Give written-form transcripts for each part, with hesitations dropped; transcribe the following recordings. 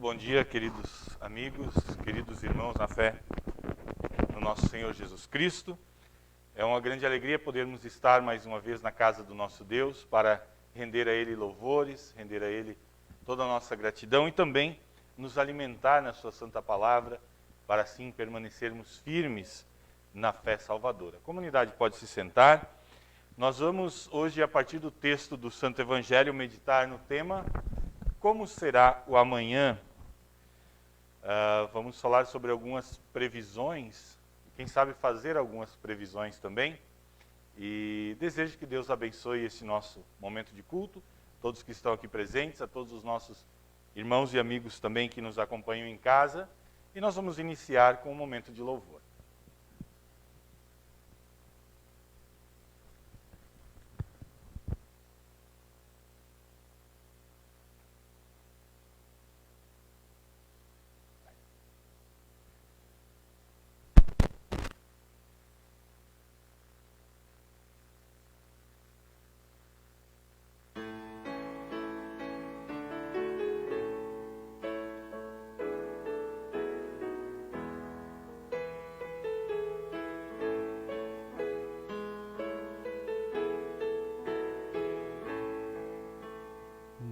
bom dia, queridos amigos, queridos irmãos na fé no nosso Senhor Jesus Cristo. É uma grande alegria podermos estar mais uma vez na casa do nosso Deus para render a Ele louvores, render a Ele toda a nossa gratidão e também nos alimentar na sua santa palavra para assim permanecermos firmes na fé salvadora. A comunidade pode se sentar. Nós vamos hoje, a partir do texto do Santo Evangelho, meditar no tema Como será o amanhã? Vamos falar sobre algumas previsões, quem sabe fazer algumas previsões também. E desejo que Deus abençoe esse nosso momento de culto, todos que estão aqui presentes, a todos os nossos irmãos e amigos também que nos acompanham em casa. E nós vamos iniciar com um momento de louvor.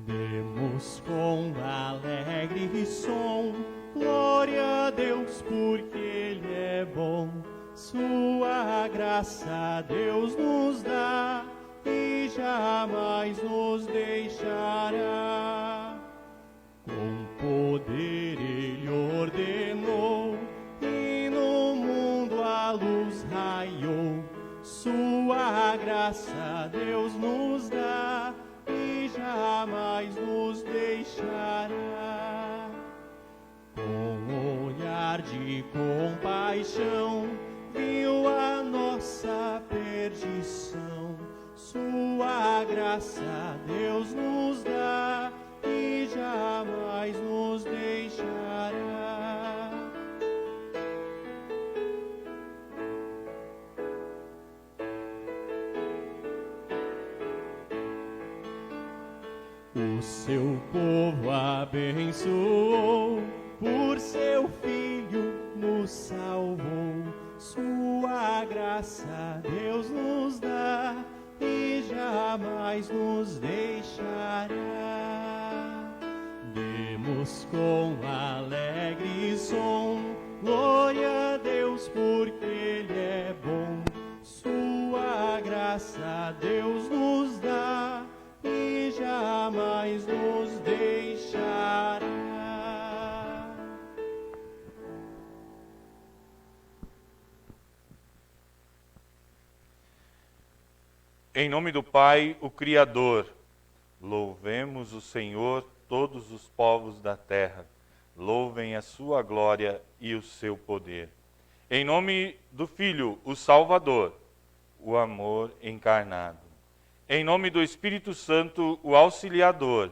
Demos com alegre som glória a Deus, porque Ele é bom. Sua graça Deus nos dá e jamais nos deixará. Com poder Ele ordenou e no mundo a luz raiou. Sua graça Deus nos dá e jamais nos deixará. Com olhar de compaixão, viu a nossa perdição. Sua graça Deus nos dá e jamais nos deixará. O seu povo abençoou, por seu Filho nos salvou. Sua graça Deus nos dá e jamais nos deixará. Demos com alegre som glória a Deus, porque Ele é bom. Sua graça Deus nos dá e jamais nos deixará. Em nome do Pai, o Criador, louvemos o Senhor, todos os povos da terra, louvem a sua glória e o seu poder. Em nome do Filho, o Salvador, o amor encarnado. Em nome do Espírito Santo, o Auxiliador,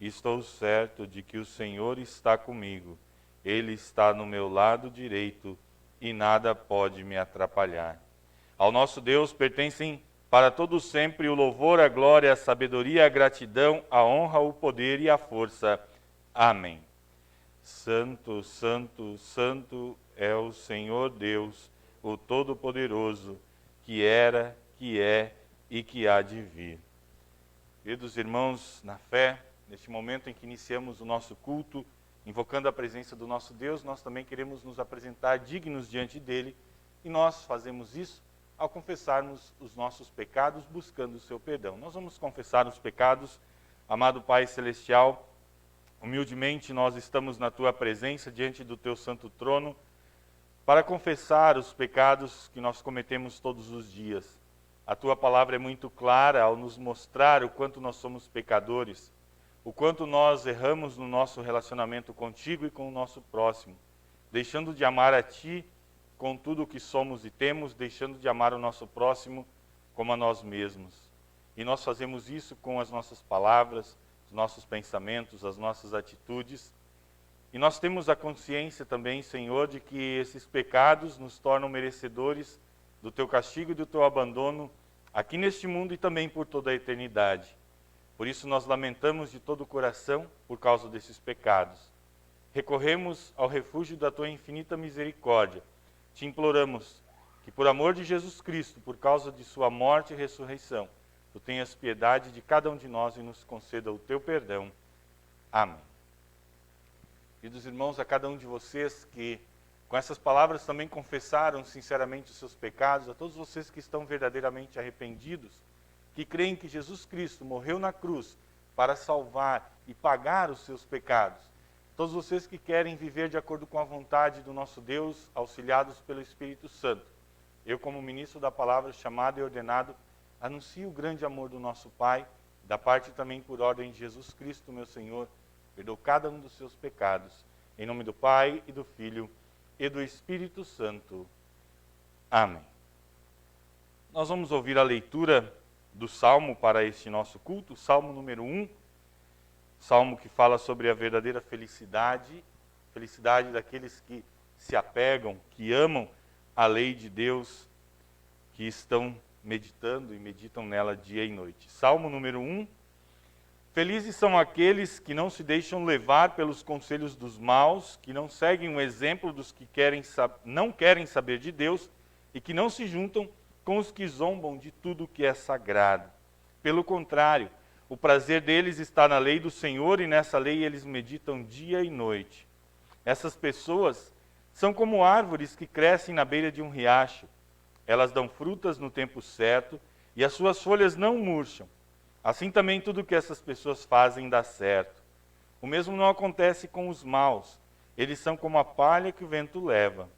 estou certo de que o Senhor está comigo. Ele está no meu lado direito e nada pode me atrapalhar. Ao nosso Deus pertencem para todo sempre o louvor, a glória, a sabedoria, a gratidão, a honra, o poder e a força. Amém. Santo, santo, santo é o Senhor Deus, o Todo-Poderoso, que era, que é e que há de vir. Queridos irmãos na fé, neste momento em que iniciamos o nosso culto, invocando a presença do nosso Deus, nós também queremos nos apresentar dignos diante dele, e nós fazemos isso ao confessarmos os nossos pecados, buscando o seu perdão. Nós vamos confessar os pecados, amado Pai Celestial. Humildemente nós estamos na tua presença, diante do teu santo trono, para confessar os pecados que nós cometemos todos os dias. A tua palavra é muito clara ao nos mostrar o quanto nós somos pecadores, o quanto nós erramos no nosso relacionamento contigo e com o nosso próximo, deixando de amar a ti com tudo o que somos e temos, deixando de amar o nosso próximo como a nós mesmos. E nós fazemos isso com as nossas palavras, os nossos pensamentos, as nossas atitudes. E nós temos a consciência também, Senhor, de que esses pecados nos tornam merecedores do teu castigo e do teu abandono aqui neste mundo e também por toda a eternidade. Por isso nós lamentamos de todo o coração por causa desses pecados. recorremos ao refúgio da tua infinita misericórdia. Te imploramos que, por amor de Jesus Cristo, por causa de sua morte e ressurreição, tu tenhas piedade de cada um de nós e nos conceda o teu perdão. Amém. Queridos irmãos, a cada um de vocês que com essas palavras também confessaram sinceramente os seus pecados, a todos vocês que estão verdadeiramente arrependidos, que creem que Jesus Cristo morreu na cruz para salvar e pagar os seus pecados, todos vocês que querem viver de acordo com a vontade do nosso Deus, auxiliados pelo Espírito Santo, eu, como ministro da palavra, chamado e ordenado, anuncio o grande amor do nosso Pai, da parte também por ordem de Jesus Cristo, meu Senhor, perdoa cada um dos seus pecados, em nome do Pai e do Filho e do Espírito Santo. Amém. Nós vamos ouvir a leitura do Salmo para este nosso culto, Salmo número 1, Salmo que fala sobre a verdadeira felicidade, felicidade daqueles que se apegam, que amam a lei de Deus, que estão meditando e meditam nela dia e noite. Salmo número 1. Felizes são aqueles que não se deixam levar pelos conselhos dos maus, que não seguem o exemplo dos que não querem saber de Deus e que não se juntam com os que zombam de tudo que é sagrado. Pelo contrário, o prazer deles está na lei do Senhor e nessa lei eles meditam dia e noite. Essas pessoas são como árvores que crescem na beira de um riacho. Elas dão frutas no tempo certo e as suas folhas não murcham. Assim também tudo que essas pessoas fazem dá certo. O mesmo não acontece com os maus. Eles são como a palha que o vento leva.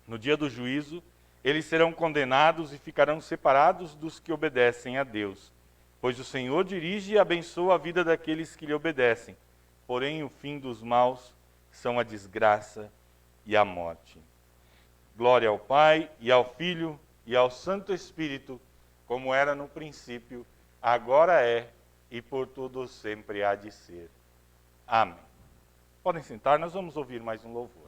No dia do juízo, eles serão condenados e ficarão separados dos que obedecem a Deus. Pois o Senhor dirige e abençoa a vida daqueles que lhe obedecem. Porém, o fim dos maus são a desgraça e a morte. Glória ao Pai, e ao Filho, e ao Santo Espírito, como era no princípio, agora é, e por tudo sempre há de ser. Amém. Podem sentar, nós vamos ouvir mais um louvor.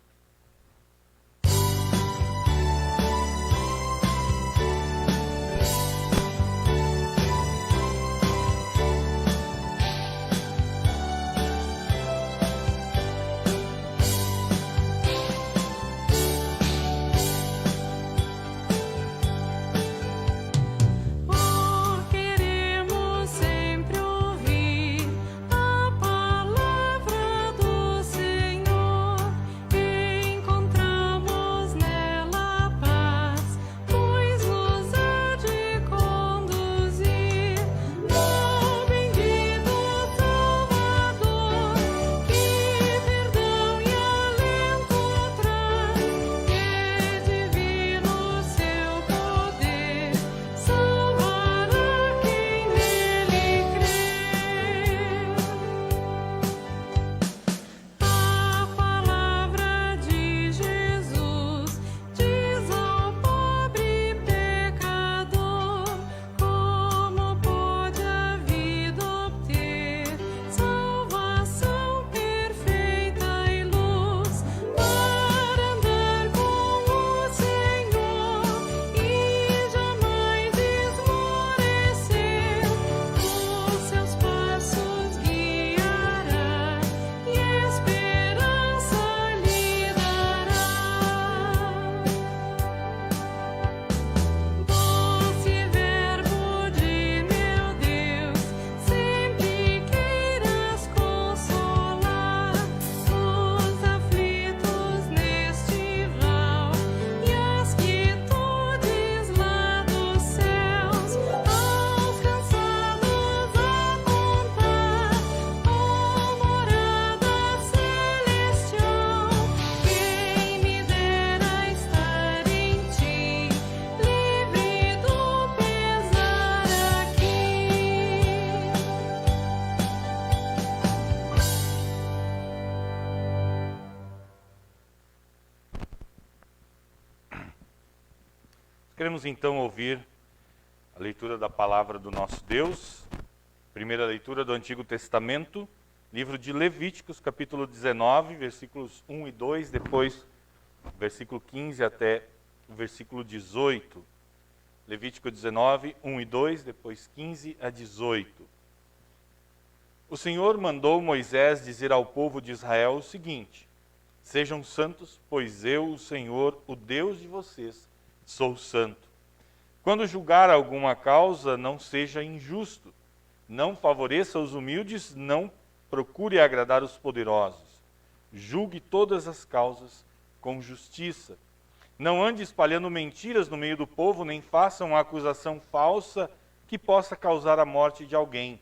Queremos então ouvir a leitura da palavra do nosso Deus, primeira leitura do Antigo Testamento, livro de Levíticos, capítulo 19, versículos 1 e 2, depois versículo 15 até o versículo 18. Levítico 19, 1 e 2, depois 15 a 18. O Senhor mandou Moisés dizer ao povo de Israel o seguinte: Sejam santos, pois eu, o Senhor, o Deus de vocês, sou santo. Quando julgar alguma causa, não seja injusto. Não favoreça os humildes, não procure agradar os poderosos. Julgue todas as causas com justiça. Não ande espalhando mentiras no meio do povo, nem faça uma acusação falsa que possa causar a morte de alguém.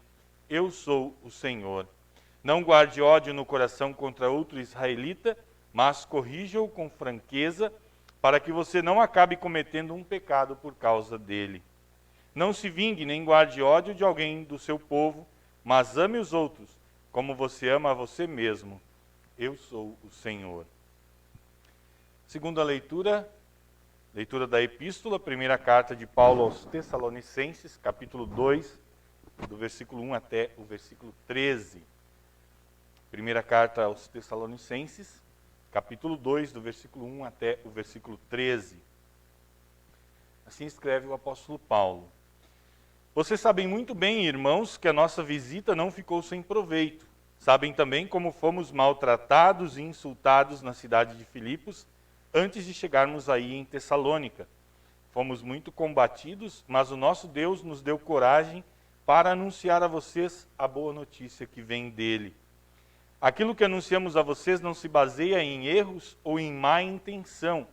Eu sou o Senhor. Não guarde ódio no coração contra outro israelita, mas corrija-o com franqueza, para que você não acabe cometendo um pecado por causa dele. Não se vingue nem guarde ódio de alguém do seu povo, mas ame os outros, como você ama a você mesmo. Eu sou o Senhor. Segunda leitura da epístola, primeira carta de Paulo aos Tessalonicenses, capítulo 2, do versículo 1 até o versículo 13. Primeira carta aos Tessalonicenses, capítulo 2, do versículo 1 até o versículo 13. Assim escreve o apóstolo Paulo. Vocês sabem muito bem, irmãos, que a nossa visita não ficou sem proveito. Sabem também como fomos maltratados e insultados na cidade de Filipos, antes de chegarmos aí em Tessalônica. Fomos muito combatidos, mas o nosso Deus nos deu coragem para anunciar a vocês a boa notícia que vem dele. Aquilo que anunciamos a vocês não se baseia em erros ou em má intenção,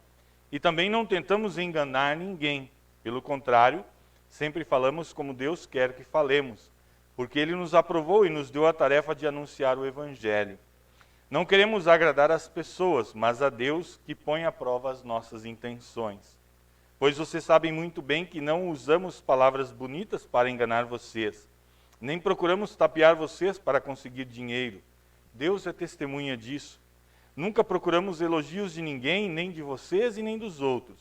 e também não tentamos enganar ninguém. Pelo contrário, sempre falamos como Deus quer que falemos, porque Ele nos aprovou e nos deu a tarefa de anunciar o Evangelho. Não queremos agradar as pessoas, mas a Deus que põe à prova as nossas intenções. Pois vocês sabem muito bem que não usamos palavras bonitas para enganar vocês, nem procuramos tapear vocês para conseguir dinheiro. Deus é testemunha disso. Nunca procuramos elogios de ninguém, nem de vocês e nem dos outros.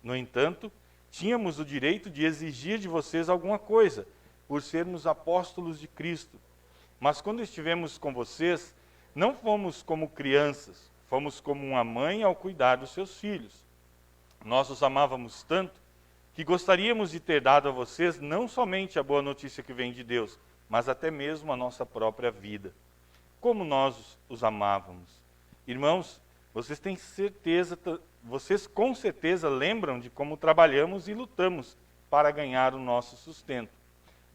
No entanto, tínhamos o direito de exigir de vocês alguma coisa, por sermos apóstolos de Cristo. Mas quando estivemos com vocês, não fomos como crianças, fomos como uma mãe ao cuidar dos seus filhos. Nós os amávamos tanto que gostaríamos de ter dado a vocês não somente a boa notícia que vem de Deus, mas até mesmo a nossa própria vida. Como nós os amávamos. Irmãos, vocês com certeza lembram de como trabalhamos e lutamos para ganhar o nosso sustento.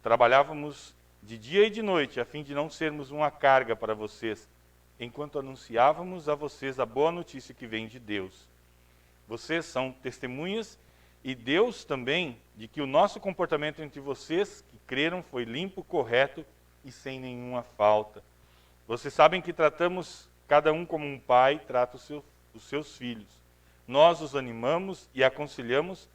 Trabalhávamos de dia e de noite, a fim de não sermos uma carga para vocês, enquanto anunciávamos a vocês a boa notícia que vem de Deus. Vocês são testemunhas, e Deus também, de que o nosso comportamento entre vocês que creram foi limpo, correto e sem nenhuma falta. Vocês sabem que tratamos cada um como um pai trata os seus filhos. Nós os animamos e aconselhamos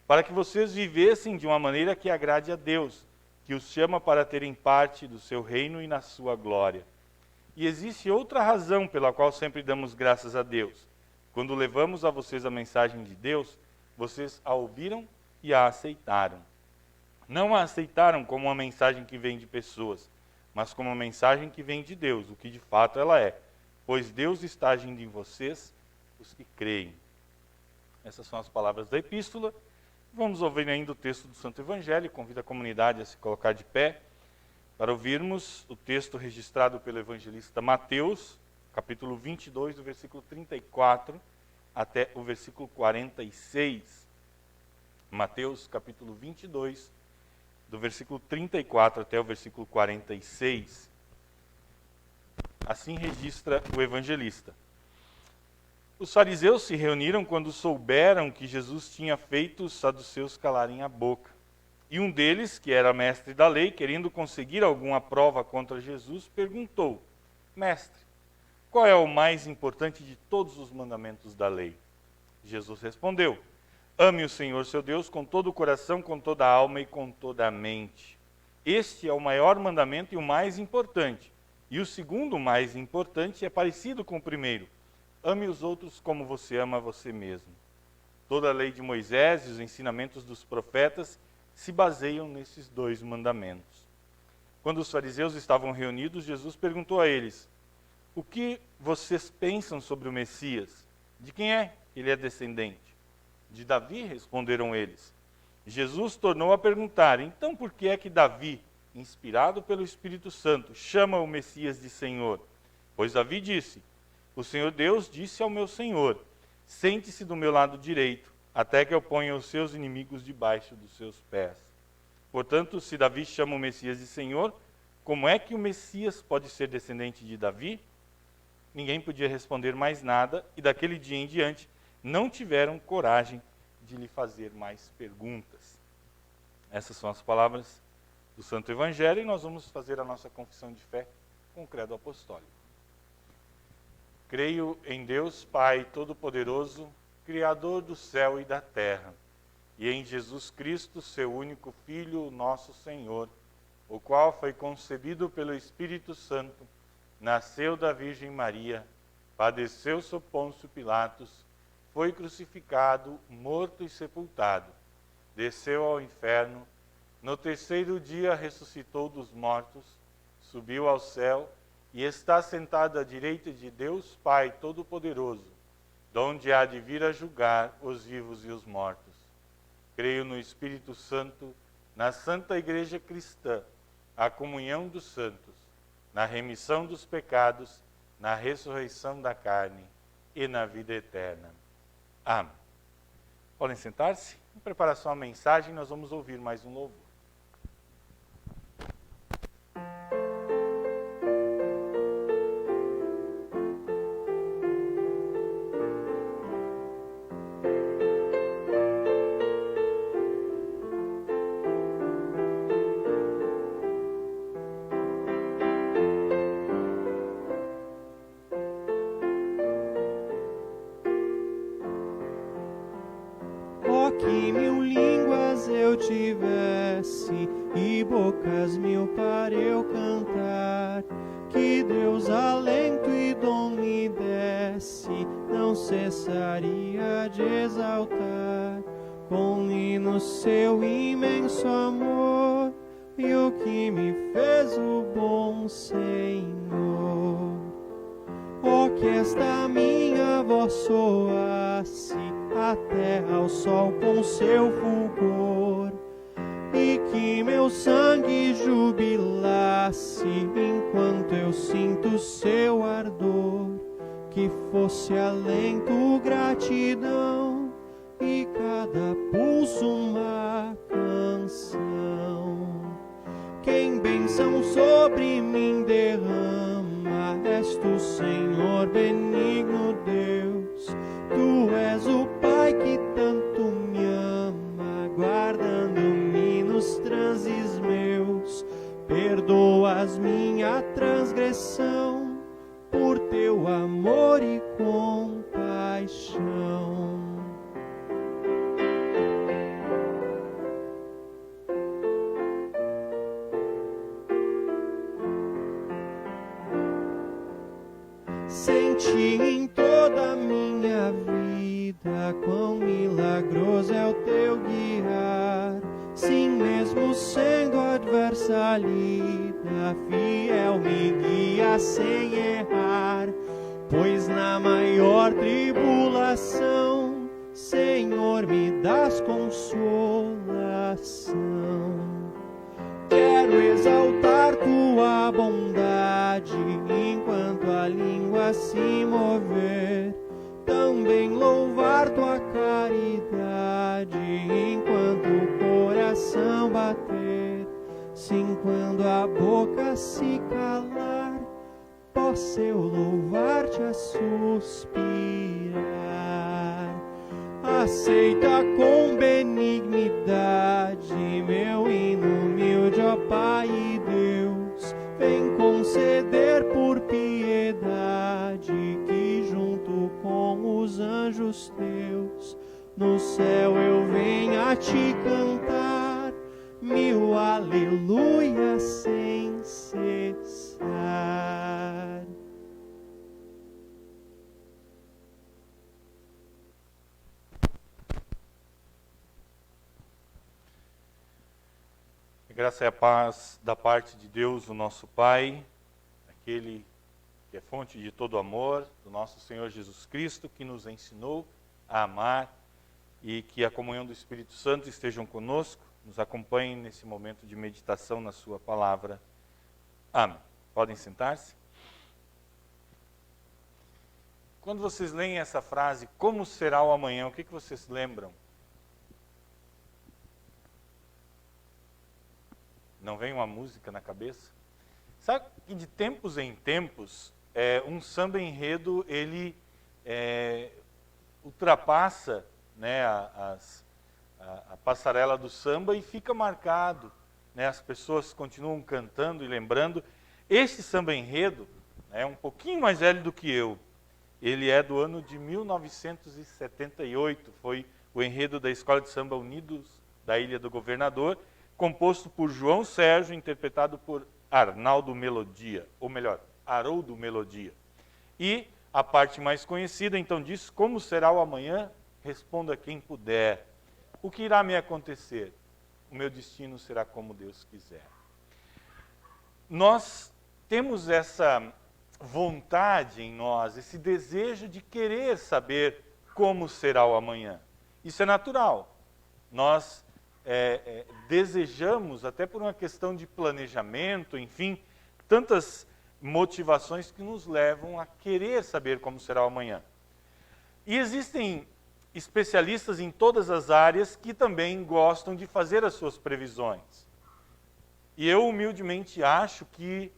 para que vocês vivessem de uma maneira que agrade a Deus, que os chama para terem parte do seu reino e na sua glória. E existe outra razão pela qual sempre damos graças a Deus. Quando levamos a vocês a mensagem de Deus, vocês a ouviram e a aceitaram. Não a aceitaram como uma mensagem que vem de pessoas, mas como uma mensagem que vem de Deus, o que de fato ela é. Pois Deus está agindo em vocês, os que creem. Essas são as palavras da epístola. Vamos ouvir ainda o texto do Santo Evangelho. Convido a comunidade a se colocar de pé para ouvirmos o texto registrado pelo evangelista Mateus, capítulo 22, do versículo 34 até o versículo 46. Mateus, capítulo 22, do versículo 34 até o versículo 46. Assim registra o evangelista. Os fariseus se reuniram quando souberam que Jesus tinha feito os saduceus calarem a boca. E um deles, que era mestre da lei, querendo conseguir alguma prova contra Jesus, perguntou: Mestre, qual é o mais importante de todos os mandamentos da lei? Jesus respondeu: Ame o Senhor seu Deus com todo o coração, com toda a alma e com toda a mente. Este é o maior mandamento e o mais importante. E o segundo mais importante é parecido com o primeiro: ame os outros como você ama a você mesmo. Toda a lei de Moisés e os ensinamentos dos profetas se baseiam nesses dois mandamentos. Quando os fariseus estavam reunidos, Jesus perguntou a eles: O que vocês pensam sobre o Messias? De quem é que ele é descendente? De Davi, responderam eles. Jesus tornou a perguntar: Então por que é que Davi, inspirado pelo Espírito Santo, chama o Messias de Senhor? Pois Davi disse: O Senhor Deus disse ao meu Senhor: sente-se do meu lado direito, até que eu ponha os seus inimigos debaixo dos seus pés. Portanto, se Davi chama o Messias de Senhor, como é que o Messias pode ser descendente de Davi? Ninguém podia responder mais nada, e daquele dia em diante não tiveram coragem de lhe fazer mais perguntas. Essas são as palavras do Santo Evangelho, e nós vamos fazer a nossa confissão de fé com o credo apostólico. Creio em Deus Pai Todo-Poderoso, Criador do céu e da terra, e em Jesus Cristo, seu único Filho, nosso Senhor, o qual foi concebido pelo Espírito Santo, nasceu da Virgem Maria, padeceu sob Pôncio Pilatos, foi crucificado, morto e sepultado, desceu ao inferno, no terceiro dia ressuscitou dos mortos, subiu ao céu e está sentado à direita de Deus Pai Todo-Poderoso, donde há de vir a julgar os vivos e os mortos. Creio no Espírito Santo, na Santa Igreja Cristã, a comunhão dos santos, na remissão dos pecados, na ressurreição da carne e na vida eterna. Amém. Podem sentar-se? Em preparação à mensagem, nós vamos ouvir mais um louvor. Que 1000 línguas eu tivesse e bocas 1000 para eu cantar, que Deus alento e dom me desse, não cessaria de exaltar com hinos seu imenso amor e o que me fez o bom Senhor. Oh, que esta minha voz soasse até ao sol com seu fulgor, e que meu sangue jubilasse enquanto eu sinto seu ardor, que fosse alento, gratidão e cada pulso uma canção. Quem bênção sobre mim derrama, és tu, Senhor, benigno Deus. Tu és o Pai que tanto me ama, guardando-me nos transes meus. Perdoas minha transgressão, por teu amor e compaixão. Senti em toda a minha vida quão milagroso é o teu guiar. Sim, mesmo sendo adversa a lida, fiel me guia sem errar. Pois na maior tribulação, Senhor, me dás consolação. Quero exaltar tua bondade enquanto a língua se mover, também louvar tua caridade enquanto o coração bater. Sim, quando a boca se calar, possa eu louvar-te a suspirar. Aceita com benignidade meu hino humilde, ó Pai e Deus. Vem conceder por piedade que junto com os anjos teus no céu eu venha a te cantar 1000 aleluias sem cessar. Graça e a paz da parte de Deus, o nosso Pai, aquele que é fonte de todo amor, do nosso Senhor Jesus Cristo, que nos ensinou a amar, e que a comunhão do Espírito Santo estejam conosco, nos acompanhem nesse momento de meditação na sua palavra. Amém. Podem sentar-se. quando vocês leem essa frase, como será o amanhã, o que vocês lembram? Não vem uma música na cabeça? Sabe que de tempos em tempos, um samba enredo, ele ultrapassa, né, a passarela do samba e fica marcado, né, as pessoas continuam cantando e lembrando. Esse samba enredo é um pouquinho mais velho do que eu. Ele é do ano de 1978, foi o enredo da Escola de Samba Unidos da Ilha do Governador, composto por João Sérgio, interpretado por Arnaldo Melodia, ou melhor, Haroldo Melodia. E a parte mais conhecida, então, diz: como será o amanhã? Responda quem puder. O que irá me acontecer? O meu destino será como Deus quiser. Nós temos essa vontade em nós, esse desejo de querer saber como será o amanhã. Isso é natural. Nós desejamos, até por uma questão de planejamento, enfim, tantas motivações que nos levam a querer saber como será o amanhã. E existem especialistas em todas as áreas que também gostam de fazer as suas previsões. E eu humildemente acho que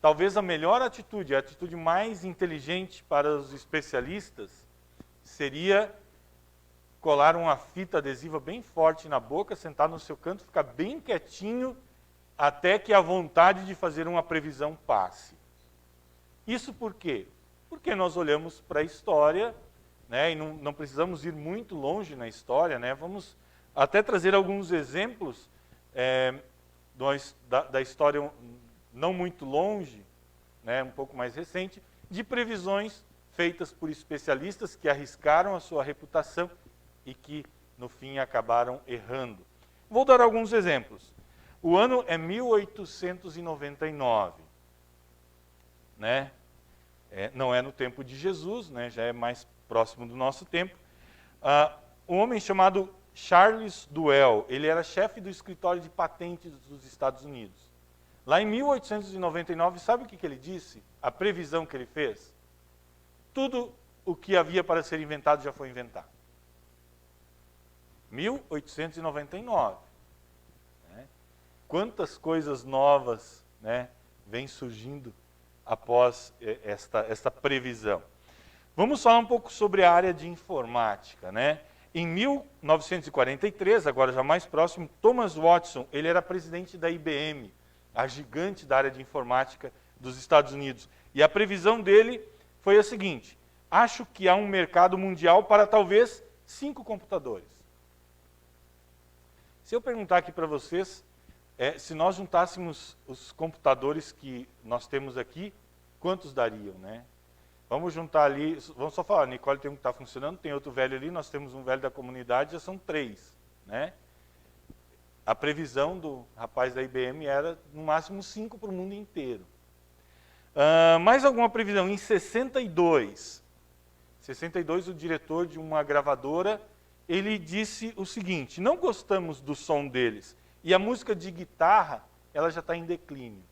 talvez a melhor atitude, a atitude mais inteligente para os especialistas, seria colar uma fita adesiva bem forte na boca, sentar no seu canto, ficar bem quietinho, até que a vontade de fazer uma previsão passe. Isso por quê? Porque nós olhamos para a história, né, e não precisamos ir muito longe na história, né, vamos até trazer alguns exemplos da história não muito longe, né, um pouco mais recente, de previsões feitas por especialistas que arriscaram a sua reputação e que, no fim, acabaram errando. Vou dar alguns exemplos. O ano é 1899. Né? Não é no tempo de Jesus, né? Já é mais próximo do nosso tempo. Um homem chamado Charles Duell, ele era chefe do escritório de patentes dos Estados Unidos. Lá em 1899, sabe o que ele disse? A previsão que ele fez? Tudo o que havia para ser inventado já foi inventado. 1899. Né? Quantas coisas novas, né, vêm surgindo após esta previsão. Vamos falar um pouco sobre a área de informática. Né? Em 1943, agora já mais próximo, Thomas Watson, ele era presidente da IBM, a gigante da área de informática dos Estados Unidos. E a previsão dele foi a seguinte: acho que há um mercado mundial para talvez 5 computadores. Se eu perguntar aqui para vocês, se nós juntássemos os computadores que nós temos aqui, quantos dariam, né? Vamos juntar ali, vamos só falar, Nicole tem um que está funcionando, tem outro velho ali, nós temos um velho da comunidade, já são 3, né? A previsão do rapaz da IBM era, no máximo, 5 para o mundo inteiro. Mais alguma previsão? Em 62, o diretor de uma gravadora, ele disse o seguinte: não gostamos do som deles, e a música de guitarra, ela já está em declínio.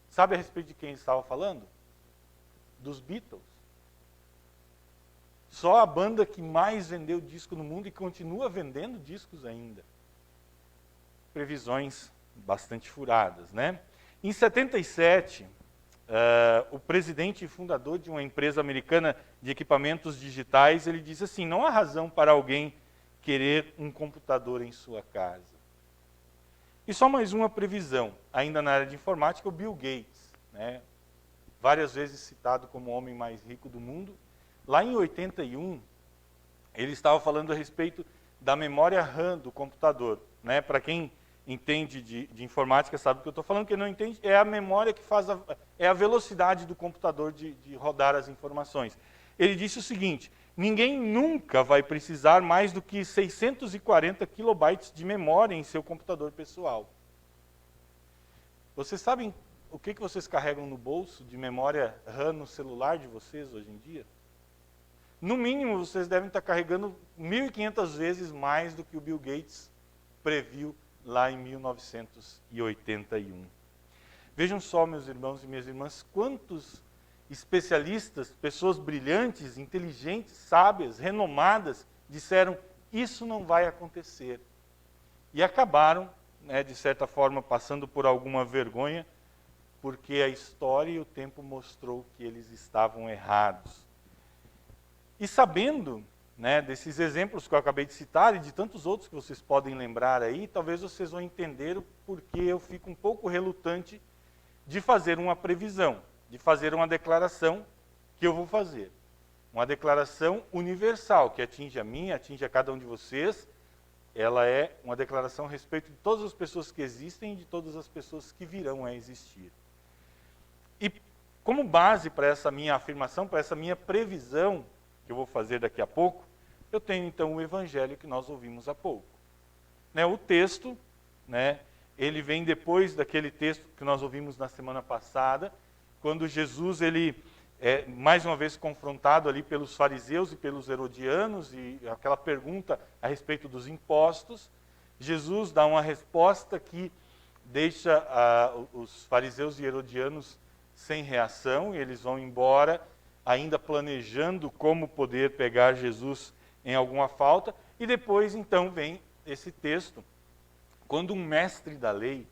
Sabe a respeito de quem ele estava falando? Dos Beatles. Só a banda que mais vendeu disco no mundo e continua vendendo discos ainda. Previsões bastante furadas, né? Em 77, o presidente e fundador de uma empresa americana de equipamentos digitais, ele disse assim: não há razão para alguém querer um computador em sua casa. E só mais uma previsão, ainda na área de informática, o Bill Gates, né? Várias vezes citado como o homem mais rico do mundo. Lá em 81, ele estava falando a respeito da memória RAM do computador. Né? Para quem entende de informática sabe o que eu estou falando, quem não entende é a memória que faz é a velocidade do computador de rodar as informações. Ele disse o seguinte: ninguém nunca vai precisar mais do que 640 kilobytes de memória em seu computador pessoal. Vocês sabem o que vocês carregam no bolso de memória RAM no celular de vocês hoje em dia? No mínimo, vocês devem estar carregando 1.500 vezes mais do que o Bill Gates previu lá em 1981. Vejam só, meus irmãos e minhas irmãs, quantos especialistas, pessoas brilhantes, inteligentes, sábias, renomadas, disseram, isso não vai acontecer. E acabaram, de certa forma, passando por alguma vergonha, porque a história e o tempo mostrou que eles estavam errados. E sabendo, desses exemplos que eu acabei de citar e de tantos outros que vocês podem lembrar aí, talvez vocês vão entender o porquê eu fico um pouco relutante de fazer uma previsão, de fazer uma declaração que eu vou fazer. Uma declaração universal, que atinge a mim, atinge a cada um de vocês. Ela é uma declaração a respeito de todas as pessoas que existem e de todas as pessoas que virão a existir. E como base para essa minha afirmação, para essa minha previsão, que eu vou fazer daqui a pouco, eu tenho então o evangelho que nós ouvimos há pouco. O texto, ele vem depois daquele texto que nós ouvimos na semana passada, quando Jesus, ele é mais uma vez confrontado ali pelos fariseus e pelos herodianos, e aquela pergunta a respeito dos impostos. Jesus dá uma resposta que deixa os fariseus e herodianos sem reação, e eles vão embora, ainda planejando como poder pegar Jesus em alguma falta. E depois, então, vem esse texto, quando um mestre da lei,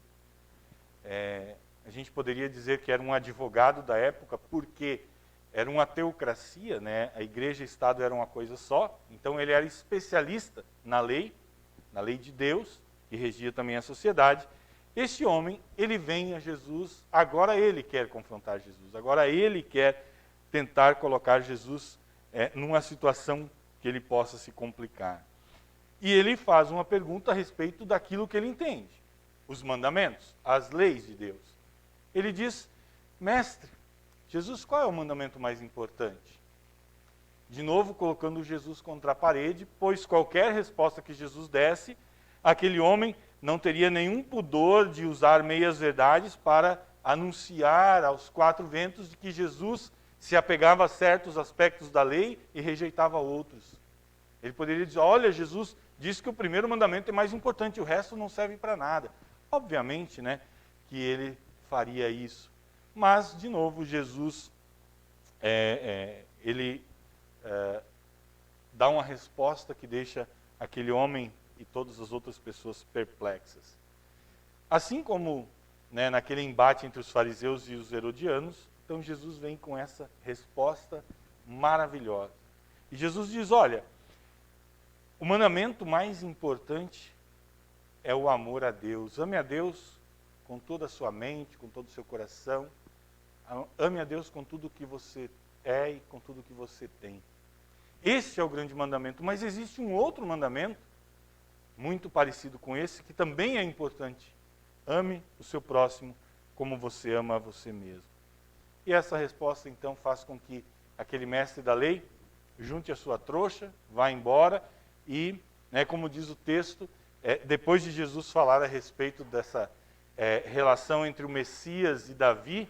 a gente poderia dizer que era um advogado da época, porque era uma teocracia, a igreja e o Estado eram uma coisa só, então ele era especialista na lei de Deus, que regia também a sociedade. Este homem, ele vem a Jesus, agora ele quer confrontar Jesus, agora ele quer tentar colocar Jesus numa situação que ele possa se complicar. E ele faz uma pergunta a respeito daquilo que ele entende, os mandamentos, as leis de Deus. Ele diz, mestre, Jesus, qual é o mandamento mais importante? De novo, colocando Jesus contra a parede, pois qualquer resposta que Jesus desse, aquele homem não teria nenhum pudor de usar meias-verdades para anunciar aos quatro ventos de que Jesus se apegava a certos aspectos da lei e rejeitava outros. Ele poderia dizer, olha, Jesus disse que o primeiro mandamento é mais importante, o resto não serve para nada. Obviamente, que ele faria isso. Mas, de novo, Jesus, ele dá uma resposta que deixa aquele homem e todas as outras pessoas perplexas. Assim como naquele embate entre os fariseus e os herodianos, então Jesus vem com essa resposta maravilhosa. E Jesus diz, olha, o mandamento mais importante é o amor a Deus. Ame a Deus com toda a sua mente, com todo o seu coração. Ame a Deus com tudo que você é e com tudo que você tem. Esse é o grande mandamento. Mas existe um outro mandamento, muito parecido com esse, que também é importante. Ame o seu próximo como você ama a você mesmo. E essa resposta, então, faz com que aquele mestre da lei junte a sua trouxa, vá embora e, como diz o texto, depois de Jesus falar a respeito dessa relação entre o Messias e Davi,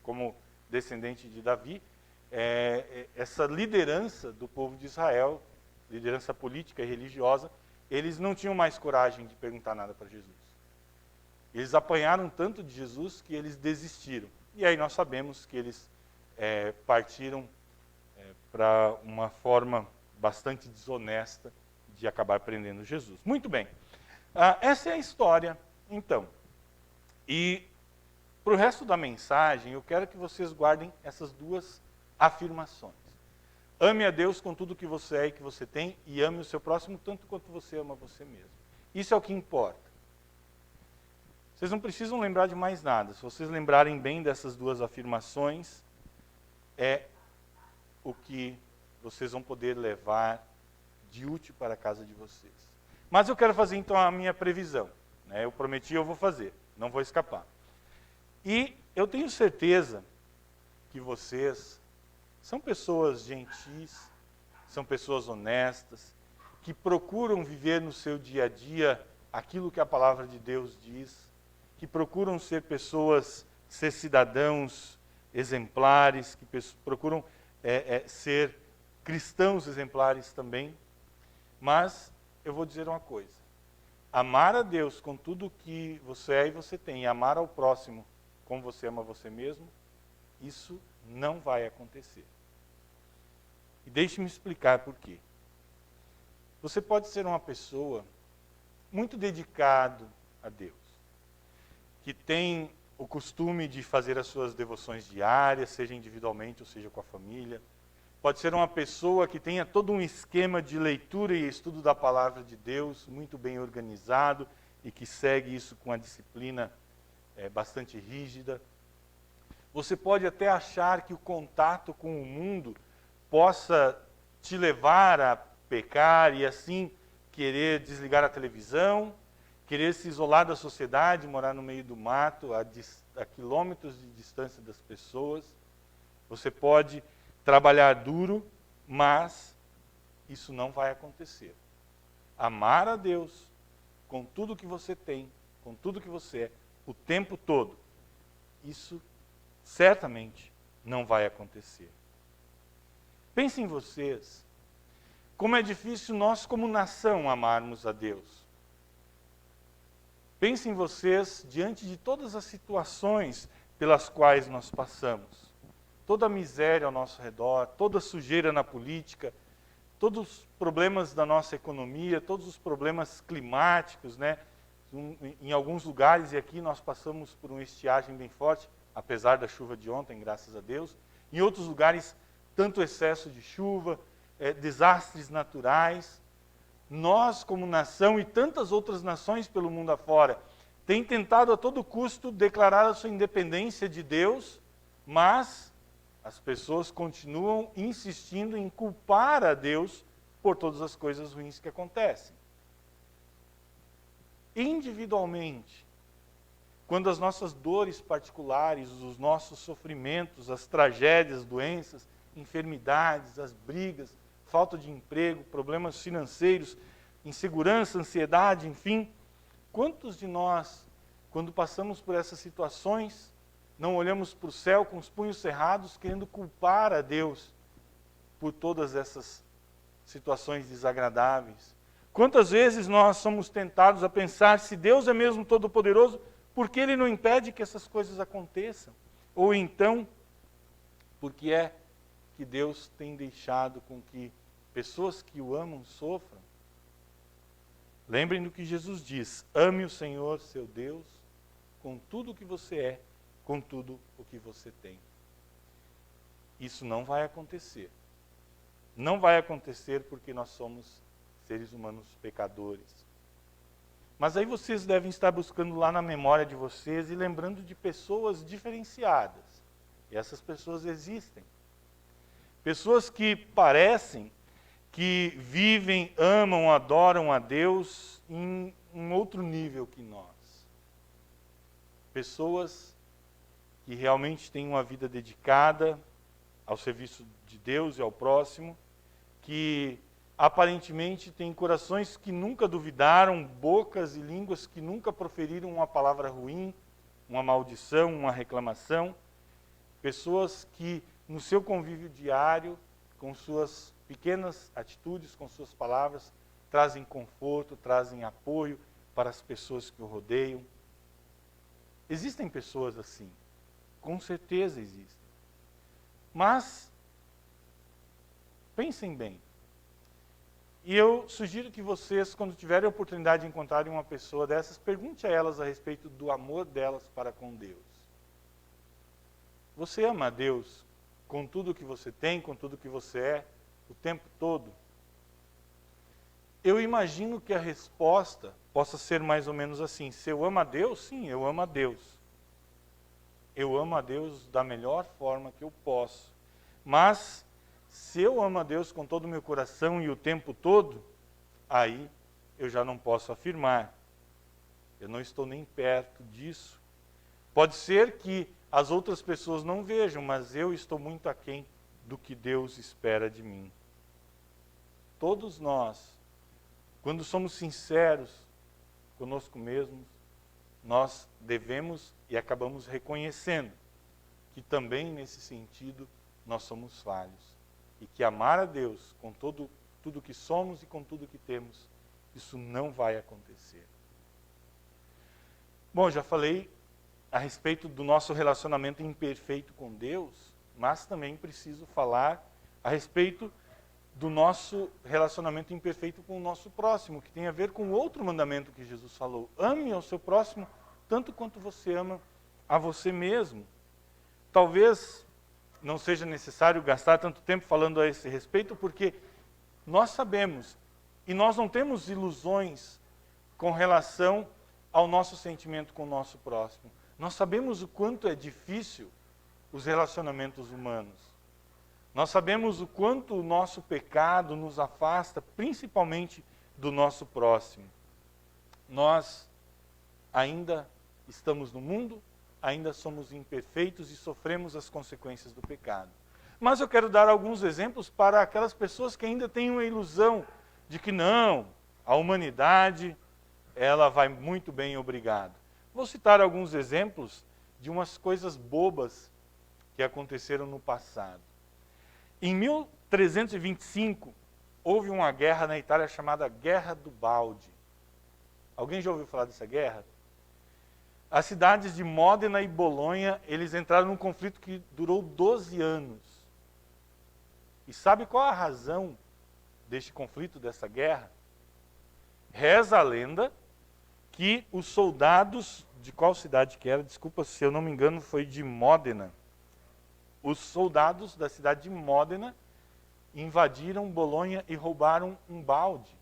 como descendente de Davi, essa liderança do povo de Israel, liderança política e religiosa, eles não tinham mais coragem de perguntar nada para Jesus. Eles apanharam tanto de Jesus que eles desistiram. E aí nós sabemos que eles partiram para uma forma bastante desonesta de acabar prendendo Jesus. Muito bem. Essa é a história, então. E para o resto da mensagem, eu quero que vocês guardem essas duas afirmações. Ame a Deus com tudo que você é e que você tem, e ame o seu próximo tanto quanto você ama você mesmo. Isso é o que importa. Vocês não precisam lembrar de mais nada. Se vocês lembrarem bem dessas duas afirmações, é o que vocês vão poder levar de útil para a casa de vocês. Mas eu quero fazer então a minha previsão. Eu prometi, eu vou fazer. Não vou escapar. E eu tenho certeza que vocês são pessoas gentis, são pessoas honestas, que procuram viver no seu dia a dia aquilo que a palavra de Deus diz, que procuram ser pessoas, ser cidadãos exemplares, que procuram ser cristãos exemplares também. Mas eu vou dizer uma coisa: amar a Deus com tudo que você é e você tem, e amar ao próximo como você ama você mesmo, isso não vai acontecer. E deixe-me explicar por quê. Você pode ser uma pessoa muito dedicado a Deus, que tem o costume de fazer as suas devoções diárias, seja individualmente ou seja com a família. Pode ser uma pessoa que tenha todo um esquema de leitura e estudo da palavra de Deus, muito bem organizado, e que segue isso com uma disciplina bastante rígida. Você pode até achar que o contato com o mundo possa te levar a pecar e assim querer desligar a televisão, querer se isolar da sociedade, morar no meio do mato, a quilômetros de distância das pessoas. Você pode trabalhar duro, mas isso não vai acontecer. Amar a Deus com tudo que você tem, com tudo que você é, o tempo todo, isso certamente não vai acontecer. Pensem em vocês, como é difícil nós como nação amarmos a Deus. Pensem em vocês diante de todas as situações pelas quais nós passamos. Toda a miséria ao nosso redor, toda a sujeira na política, todos os problemas da nossa economia, todos os problemas climáticos, né? Em alguns lugares, e aqui nós passamos por uma estiagem bem forte, apesar da chuva de ontem, graças a Deus. Em outros lugares, tanto excesso de chuva, desastres naturais. Nós, como nação, e tantas outras nações pelo mundo afora, têm tentado a todo custo declarar a sua independência de Deus, mas as pessoas continuam insistindo em culpar a Deus por todas as coisas ruins que acontecem. Individualmente, quando as nossas dores particulares, os nossos sofrimentos, as tragédias, doenças, enfermidades, as brigas, falta de emprego, problemas financeiros, insegurança, ansiedade, enfim, quantos de nós, quando passamos por essas situações, não olhamos para o céu com os punhos cerrados, querendo culpar a Deus por todas essas situações desagradáveis? Quantas vezes nós somos tentados a pensar, se Deus é mesmo todo-poderoso, por que Ele não impede que essas coisas aconteçam? Ou então, por que é que Deus tem deixado com que pessoas que o amam sofram? Lembrem do que Jesus diz: ame o Senhor, seu Deus, com tudo o que você é, com tudo o que você tem. Isso não vai acontecer. Não vai acontecer porque nós somos seres humanos pecadores. Mas aí vocês devem estar buscando lá na memória de vocês e lembrando de pessoas diferenciadas. E essas pessoas existem. Pessoas que parecem que vivem, amam, adoram a Deus em um outro nível que nós. Pessoas que realmente têm uma vida dedicada ao serviço de Deus e ao próximo, que aparentemente têm corações que nunca duvidaram, bocas e línguas que nunca proferiram uma palavra ruim, uma maldição, uma reclamação. Pessoas que no seu convívio diário, com suas pequenas atitudes, com suas palavras, trazem conforto, trazem apoio para as pessoas que o rodeiam. Existem pessoas assim, com certeza existem. Mas, pensem bem. E eu sugiro que vocês, quando tiverem a oportunidade de encontrarem uma pessoa dessas, pergunte a elas a respeito do amor delas para com Deus. Você ama a Deus com tudo o que você tem, com tudo o que você é, o tempo todo? Eu imagino que a resposta possa ser mais ou menos assim: se eu amo a Deus, sim, eu amo a Deus. Eu amo a Deus da melhor forma que eu posso. Mas, se eu amo a Deus com todo o meu coração e o tempo todo, aí eu já não posso afirmar. Eu não estou nem perto disso. Pode ser que as outras pessoas não vejam, mas eu estou muito aquém do que Deus espera de mim. Todos nós, quando somos sinceros conosco mesmos, nós devemos e acabamos reconhecendo que também nesse sentido nós somos falhos. E que amar a Deus com tudo que somos e com tudo que temos, isso não vai acontecer. Bom, já falei a respeito do nosso relacionamento imperfeito com Deus, mas também preciso falar a respeito do nosso relacionamento imperfeito com o nosso próximo, que tem a ver com outro mandamento que Jesus falou. Ame ao seu próximo tanto quanto você ama a você mesmo. Talvez não seja necessário gastar tanto tempo falando a esse respeito, porque nós sabemos, e nós não temos ilusões com relação ao nosso sentimento com o nosso próximo. Nós sabemos o quanto é difícil os relacionamentos humanos. Nós sabemos o quanto o nosso pecado nos afasta, principalmente do nosso próximo. Nós ainda estamos no mundo, ainda somos imperfeitos e sofremos as consequências do pecado. Mas eu quero dar alguns exemplos para aquelas pessoas que ainda têm uma ilusão de que não, a humanidade, ela vai muito bem, obrigado. Vou citar alguns exemplos de umas coisas bobas que aconteceram no passado. Em 1325, houve uma guerra na Itália chamada Guerra do Balde. Alguém já ouviu falar dessa guerra? As cidades de Módena e Bolonha, eles entraram num conflito que durou 12 anos. E sabe qual a razão deste conflito, dessa guerra? Reza a lenda que os soldados, de qual cidade que era? Desculpa, se eu não me engano, foi de Módena. Os soldados da cidade de Módena invadiram Bolonha e roubaram um balde.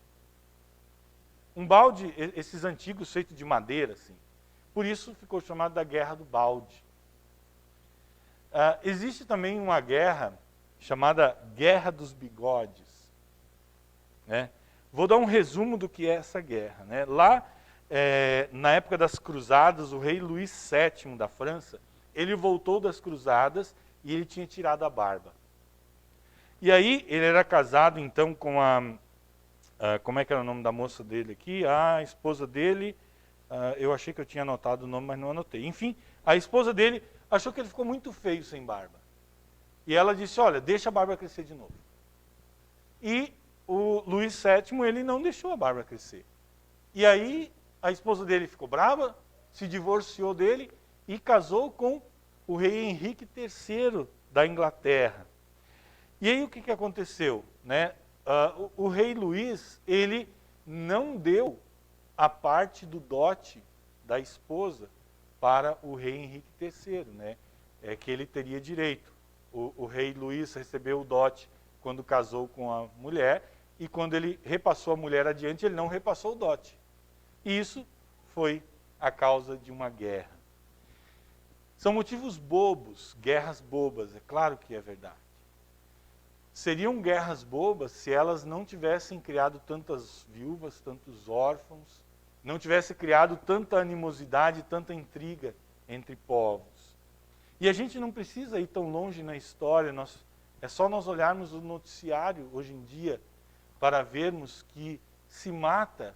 Um balde, esses antigos feitos de madeira, assim. Por isso ficou chamado da Guerra do Balde. Existe também uma guerra chamada Guerra dos Bigodes. Né? Vou dar um resumo do que é essa guerra. Né? Lá, na época das cruzadas, o rei Luís VII da França, ele voltou das cruzadas e ele tinha tirado a barba. E aí, ele era casado, então, com como é que era o nome da moça dele aqui? A esposa dele, eu achei que eu tinha anotado o nome, mas não anotei. Enfim, a esposa dele achou que ele ficou muito feio sem barba. E ela disse, olha, deixa a barba crescer de novo. E o Luís VII, ele não deixou a barba crescer. E aí, a esposa dele ficou brava, se divorciou dele e casou com o rei Henrique III da Inglaterra. E aí o que aconteceu? Né? O rei Luís, ele não deu a parte do dote da esposa para o rei Henrique III, né? Que ele teria direito. O rei Luís recebeu o dote quando casou com a mulher, e quando ele repassou a mulher adiante, ele não repassou o dote. E isso foi a causa de uma guerra. São motivos bobos, guerras bobas, é claro que é verdade. Seriam guerras bobas se elas não tivessem criado tantas viúvas, tantos órfãos, não tivesse criado tanta animosidade, tanta intriga entre povos. E a gente não precisa ir tão longe na história, é só nós olharmos o noticiário hoje em dia para vermos que se mata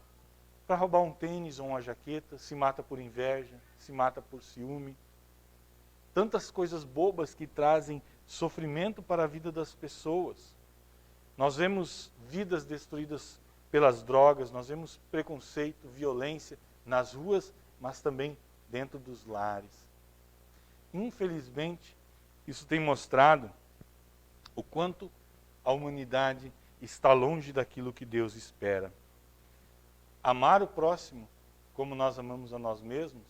para roubar um tênis ou uma jaqueta, se mata por inveja, se mata por ciúme. Tantas coisas bobas que trazem sofrimento para a vida das pessoas. Nós vemos vidas destruídas pelas drogas, nós vemos preconceito, violência nas ruas, mas também dentro dos lares. Infelizmente, isso tem mostrado o quanto a humanidade está longe daquilo que Deus espera. Amar o próximo como nós amamos a nós mesmos,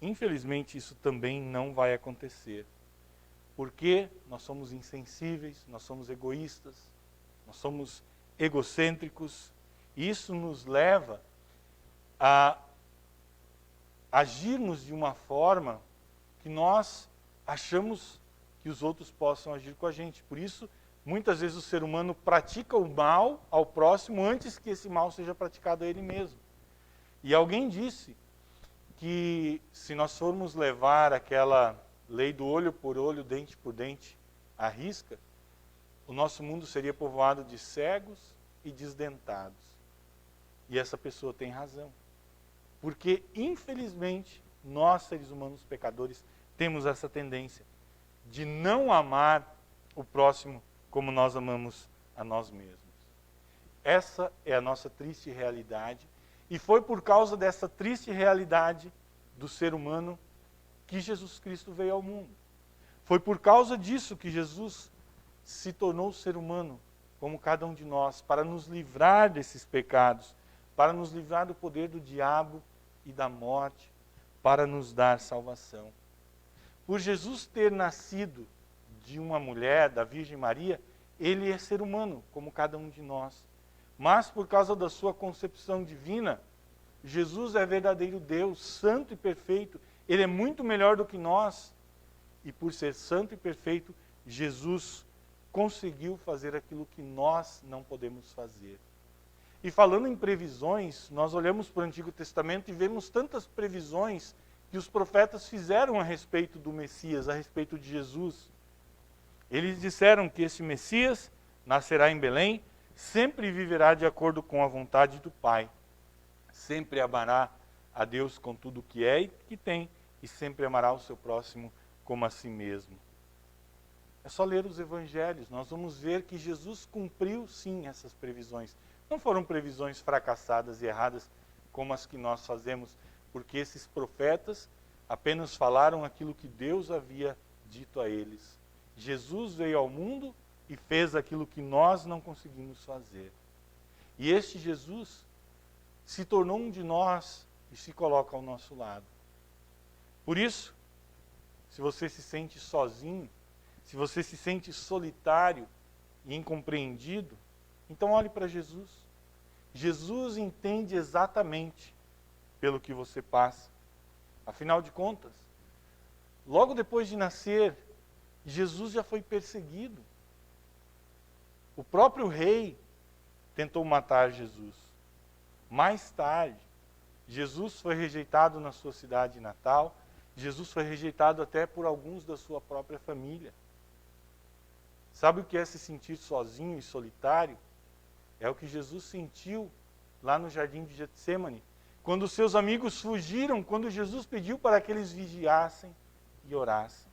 infelizmente isso também não vai acontecer. Porque nós somos insensíveis, nós somos egoístas, nós somos egocêntricos, e isso nos leva a agirmos de uma forma que nós achamos que os outros possam agir com a gente. Por isso, muitas vezes o ser humano pratica o mal ao próximo antes que esse mal seja praticado a ele mesmo. E alguém disse que se nós formos levar aquela lei do olho por olho, dente por dente, à risca, o nosso mundo seria povoado de cegos e desdentados. E essa pessoa tem razão. Porque, infelizmente, nós, seres humanos pecadores, temos essa tendência de não amar o próximo como nós amamos a nós mesmos. Essa é a nossa triste realidade. E foi por causa dessa triste realidade do ser humano que Jesus Cristo veio ao mundo. Foi por causa disso que Jesus se tornou ser humano, como cada um de nós, para nos livrar desses pecados, para nos livrar do poder do diabo e da morte, para nos dar salvação. Por Jesus ter nascido de uma mulher, da Virgem Maria, ele é ser humano, como cada um de nós. Mas por causa da sua concepção divina, Jesus é verdadeiro Deus, santo e perfeito. Ele é muito melhor do que nós. E por ser santo e perfeito, Jesus conseguiu fazer aquilo que nós não podemos fazer. E falando em previsões, nós olhamos para o Antigo Testamento e vemos tantas previsões que os profetas fizeram a respeito do Messias, a respeito de Jesus. Eles disseram que esse Messias nascerá em Belém, sempre viverá de acordo com a vontade do Pai, sempre amará a Deus com tudo o que é e que tem, e sempre amará o seu próximo como a si mesmo. É só ler os evangelhos, nós vamos ver que Jesus cumpriu sim essas previsões. Não foram previsões fracassadas e erradas como as que nós fazemos, porque esses profetas apenas falaram aquilo que Deus havia dito a eles. Jesus veio ao mundo e fez aquilo que nós não conseguimos fazer. E este Jesus se tornou um de nós e se coloca ao nosso lado. Por isso, se você se sente sozinho, se você se sente solitário e incompreendido, então olhe para Jesus. Jesus entende exatamente pelo que você passa. Afinal de contas, logo depois de nascer, Jesus já foi perseguido. O próprio rei tentou matar Jesus. Mais tarde, Jesus foi rejeitado na sua cidade natal. Jesus foi rejeitado até por alguns da sua própria família. Sabe o que é se sentir sozinho e solitário? É o que Jesus sentiu lá no jardim de Getsêmani, quando seus amigos fugiram, quando Jesus pediu para que eles vigiassem e orassem.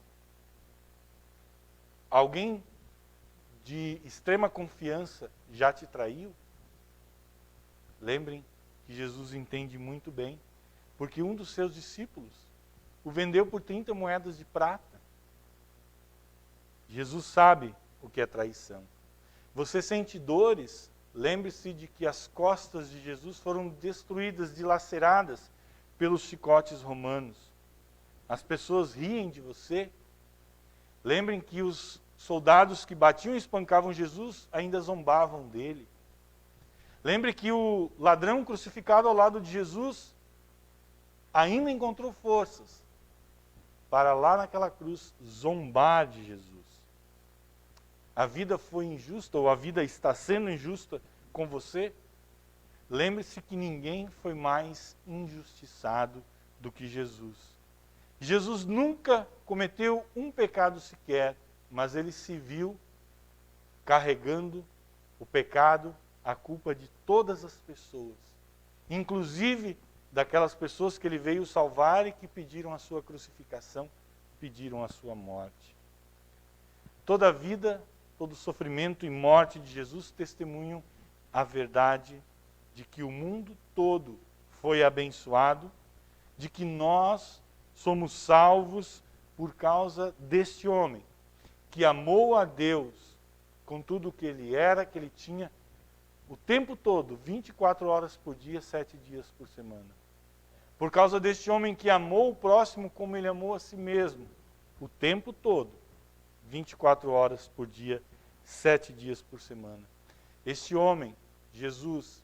Alguém de extrema confiança já te traiu? Lembrem que Jesus entende muito bem, porque um dos seus discípulos o vendeu por 30 moedas de prata. Jesus sabe o que é traição. Você sente dores? Lembre-se de que as costas de Jesus foram destruídas, dilaceradas pelos chicotes romanos. As pessoas riem de você. Lembrem que os soldados que batiam e espancavam Jesus ainda zombavam dele. Lembre que o ladrão crucificado ao lado de Jesus ainda encontrou forças para lá naquela cruz zombar de Jesus. A vida foi injusta ou a vida está sendo injusta com você? Lembre-se que ninguém foi mais injustiçado do que Jesus. Jesus nunca cometeu um pecado sequer, mas ele se viu carregando o pecado, a culpa de todas as pessoas, inclusive daquelas pessoas que ele veio salvar e que pediram a sua crucificação, pediram a sua morte. Toda a vida, todo o sofrimento e morte de Jesus testemunham a verdade de que o mundo todo foi abençoado, de que nós somos salvos por causa deste homem, que amou a Deus com tudo o que ele era, que ele tinha, o tempo todo, 24 horas por dia, 7 dias por semana. Por causa deste homem que amou o próximo como ele amou a si mesmo, o tempo todo, 24 horas por dia, 7 dias por semana. Este homem, Jesus,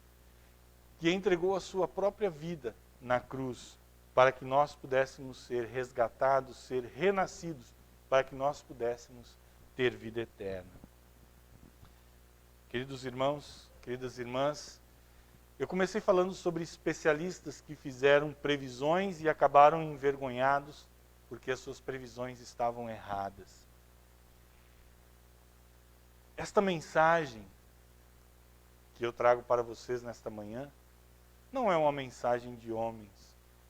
que entregou a sua própria vida na cruz, para que nós pudéssemos ser resgatados, ser renascidos, para que nós pudéssemos ter vida eterna. Queridos irmãos, queridas irmãs, eu comecei falando sobre especialistas que fizeram previsões e acabaram envergonhados porque as suas previsões estavam erradas. Esta mensagem que eu trago para vocês nesta manhã não é uma mensagem de homens,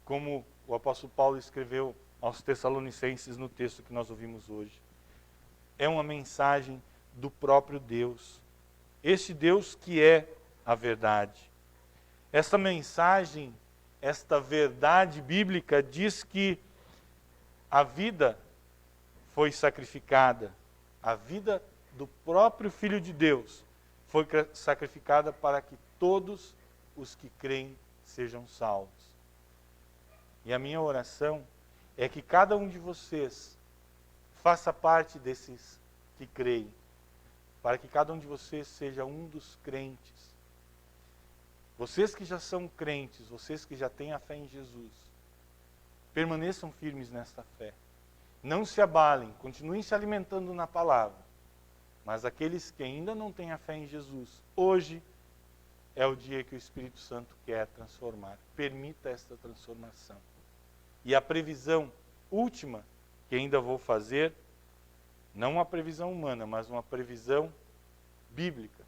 como o apóstolo Paulo escreveu aos Tessalonicenses no texto que nós ouvimos hoje. É uma mensagem do próprio Deus. Este Deus que é a verdade. Esta mensagem, esta verdade bíblica diz que a vida foi sacrificada, a vida do próprio Filho de Deus foi sacrificada para que todos os que creem sejam salvos. E a minha oração é que cada um de vocês faça parte desses que creem, para que cada um de vocês seja um dos crentes. Vocês que já são crentes, vocês que já têm a fé em Jesus, permaneçam firmes nesta fé. Não se abalem, continuem se alimentando na palavra. Mas aqueles que ainda não têm a fé em Jesus, hoje é o dia que o Espírito Santo quer transformar. Permita esta transformação. E a previsão última que ainda vou fazer, não uma previsão humana, mas uma previsão bíblica,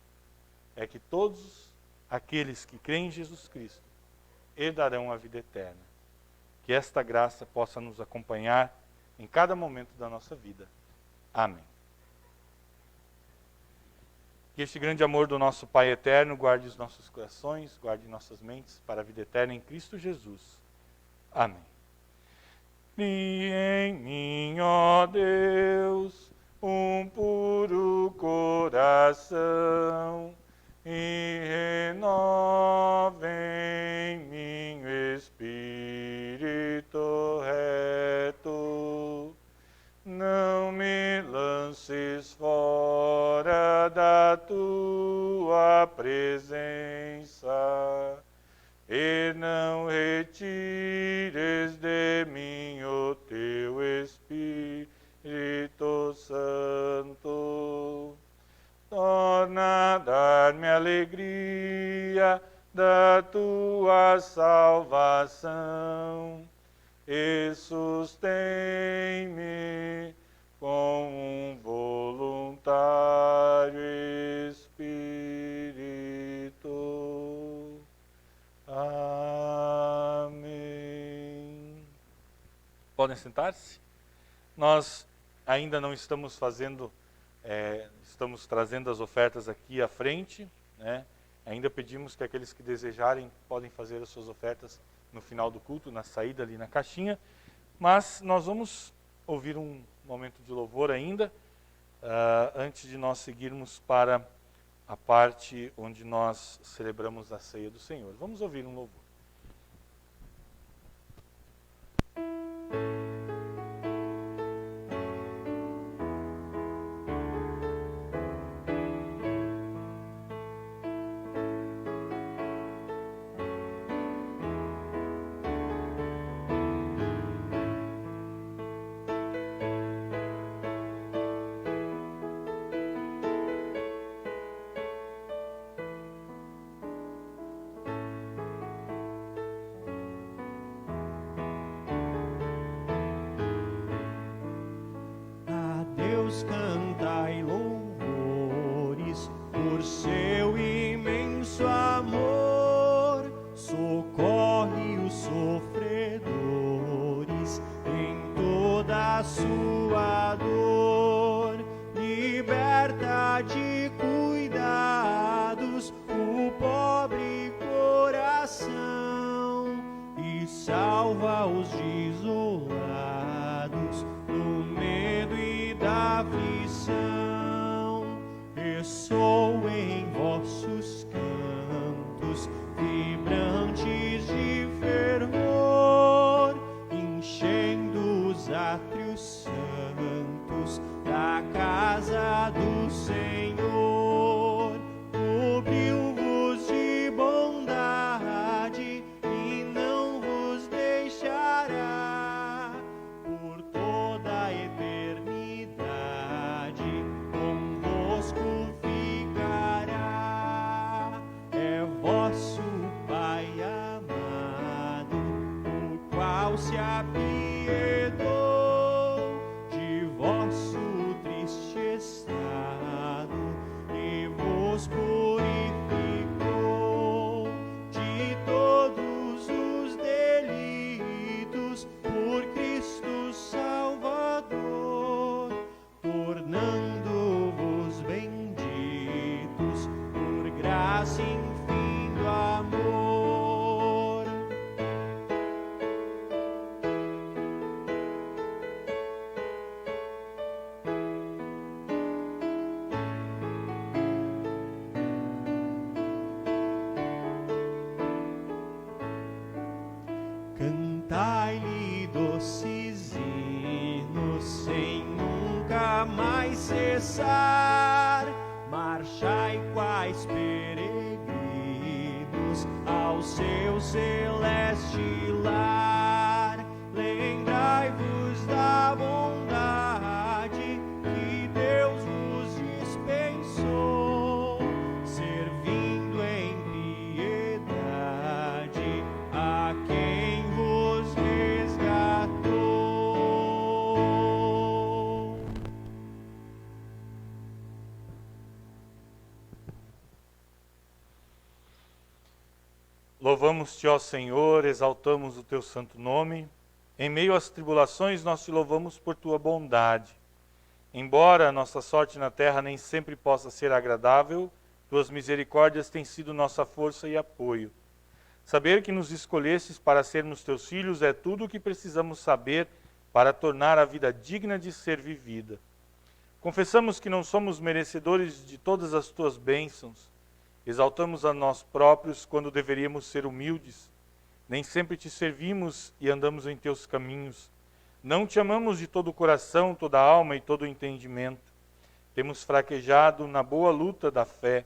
é que todos aqueles que creem em Jesus Cristo herdarão a vida eterna. Que esta graça possa nos acompanhar em cada momento da nossa vida. Amém. Que este grande amor do nosso Pai eterno guarde os nossos corações, guarde nossas mentes para a vida eterna em Cristo Jesus. Amém. Crie em mim, ó Deus, um puro coração e renove em mim o espírito reto. Não me lances fora da tua presença e não retires de mim o teu Espírito Santo. Torna a dar-me alegria da tua salvação e sustém-me com um voluntário espírito. Amém. Podem sentar-se? Nós ainda não estamos fazendo, estamos trazendo as ofertas aqui à frente, né? Ainda pedimos que aqueles que desejarem podem fazer as suas ofertas no final do culto, na saída ali na caixinha, mas nós vamos ouvir um momento de louvor ainda, antes de nós seguirmos para a parte onde nós celebramos a ceia do Senhor. Vamos ouvir um louvor. Cantai louvores por seu imenso amor, socorre os sofredores em toda a sua dor, liberta de cuidados o pobre coração e salva os desolados do medo e da aflição. Ressoem vossos cantos vibrantes de fervor, enchendo os átrios santos da casa do Senhor. Cobriu-vos de bondade e não vos deixará por toda a eternidade, convosco ficará. É vosso Pai amado, o qual se apiedou de vosso triste estado e vos purificou de todos os delitos por Cristo Salvador, tornando-vos benditos por graça infinito amor. Cantai-lhe doces hinos sem nunca mais cessar. Marchai quais peregrinos ao seu celeste lar. Lembrai-vos da bondade que Deus vos dispensou, servindo em piedade a quem vos resgatou. Louvamos-te, ó Senhor, exaltamos o teu santo nome. Em meio às tribulações, nós te louvamos por tua bondade. Embora a nossa sorte na terra nem sempre possa ser agradável, tuas misericórdias têm sido nossa força e apoio. Saber que nos escolhestes para sermos teus filhos é tudo o que precisamos saber para tornar a vida digna de ser vivida. Confessamos que não somos merecedores de todas as tuas bênçãos. Exaltamos a nós próprios quando deveríamos ser humildes. Nem sempre te servimos e andamos em teus caminhos. Não te amamos de todo o coração, toda a alma e todo o entendimento. Temos fraquejado na boa luta da fé.